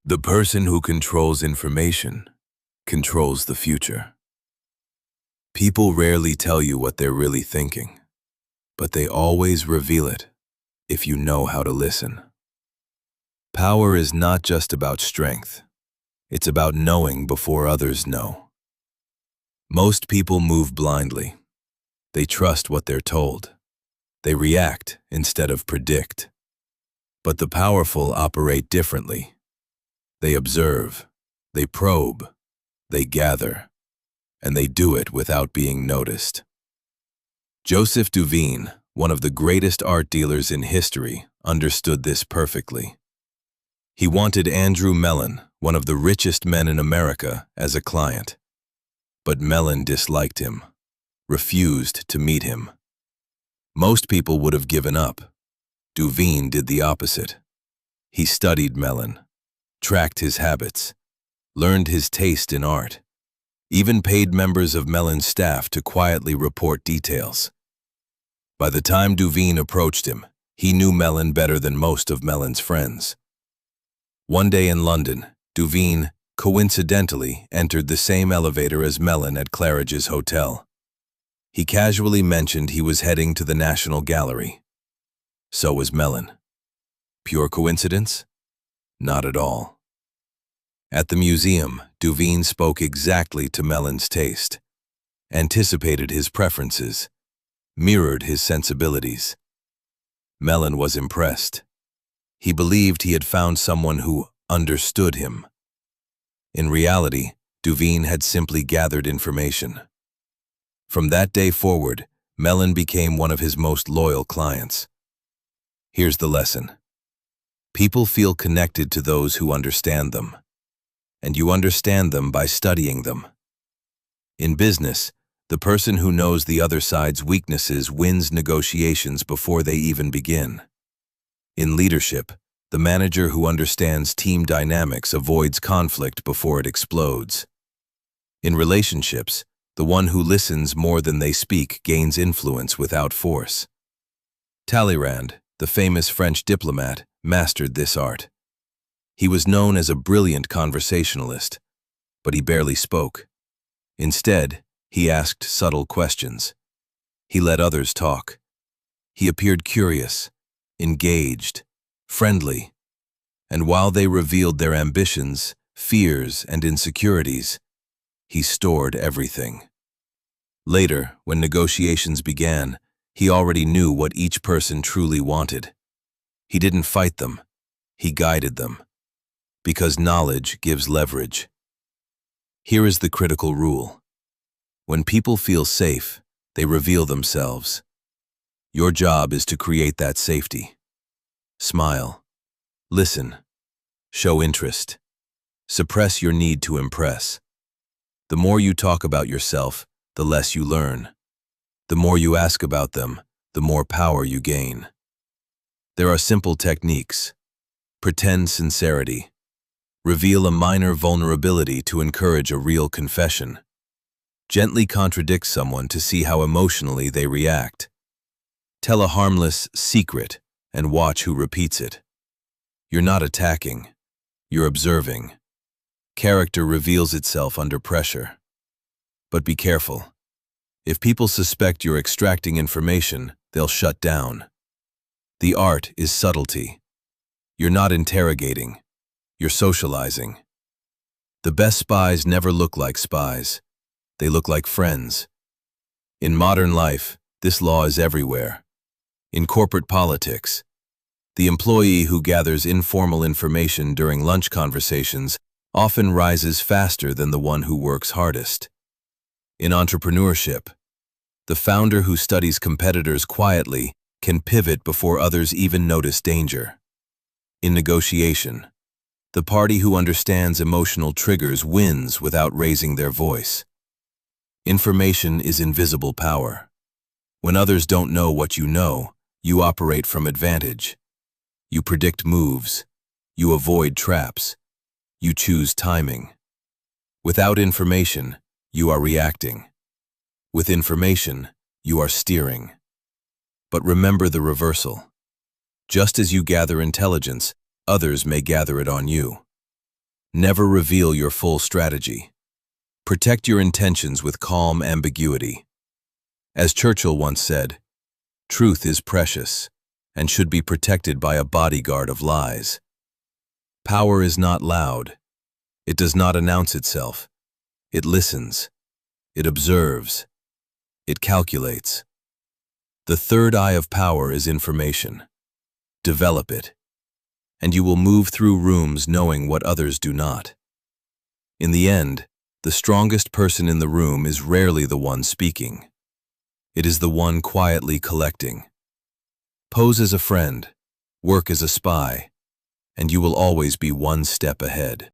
The person who controls information controls the future. People rarely tell you what they're really thinking, but they always reveal it if you know how to listen. Power is not just about strength. It's about knowing before others know. Most people move blindly. They trust what they're told. They react instead of predict. But the powerful operate differently. They observe, they probe, they gather, and they do it without being noticed. Joseph Duveen, one of the greatest art dealers in history, understood this perfectly. He wanted Andrew Mellon, one of the richest men in America, as a client. But Mellon disliked him, refused to meet him. Most people would have given up. Duveen did the opposite. He studied Mellon, tracked his habits, learned his taste in art, even paid members of Mellon's staff to quietly report details. By the time Duveen approached him, he knew Mellon better than most of Mellon's friends. One day in London, Duveen, coincidentally, entered the same elevator as Mellon at Claridge's hotel. He casually mentioned he was heading to the National Gallery. So was Mellon. Pure coincidence? Not at all. At the museum, Duveen spoke exactly to Mellon's taste, anticipated his preferences, mirrored his sensibilities. Mellon was impressed. He believed he had found someone who understood him. In reality, Duveen had simply gathered information. From that day forward, Mellon became one of his most loyal clients. Here's the lesson. People feel connected to those who understand them, and you understand them by studying them. In business, the person who knows the other side's weaknesses wins negotiations before they even begin. In leadership, the manager who understands team dynamics avoids conflict before it explodes. In relationships, the one who listens more than they speak gains influence without force. Talleyrand, the famous French diplomat, mastered this art. He was known as a brilliant conversationalist, but he barely spoke. Instead, he asked subtle questions. He let others talk. He appeared curious, engaged, friendly, and while they revealed their ambitions, fears, and insecurities, he stored everything. Later, when negotiations began, he already knew what each person truly wanted. He didn't fight them, he guided them. Because knowledge gives leverage. Here is the critical rule. When people feel safe, they reveal themselves. Your job is to create that safety. Smile. Listen. Show interest. Suppress your need to impress. The more you talk about yourself, the less you learn. The more you ask about them, the more power you gain. There are simple techniques. Pretend sincerity. Reveal a minor vulnerability to encourage a real confession. Gently contradict someone to see how emotionally they react. Tell a harmless secret and watch who repeats it. You're not attacking. You're observing. Character reveals itself under pressure. But be careful. If people suspect you're extracting information, they'll shut down. The art is subtlety. You're not interrogating. You're socializing. The best spies never look like spies. They look like friends. In modern life, this law is everywhere. In corporate politics, the employee who gathers informal information during lunch conversations often rises faster than the one who works hardest. In entrepreneurship, the founder who studies competitors quietly can pivot before others even notice danger. In negotiation, the party who understands emotional triggers wins without raising their voice. Information is invisible power. When others don't know what you operate from advantage. You predict moves. You avoid traps. You choose timing. Without information, you are reacting. With information, you are steering. But remember the reversal. Just as you gather intelligence, others may gather it on you. Never reveal your full strategy. Protect your intentions with calm ambiguity. As Churchill once said, truth is precious and should be protected by a bodyguard of lies. Power is not loud. It does not announce itself. It listens. It observes. It calculates. The third eye of power is information. Develop it, and you will move through rooms knowing what others do not. In the end, the strongest person in the room is rarely the one speaking. It is the one quietly collecting. Pose as a friend, work as a spy, and you will always be one step ahead.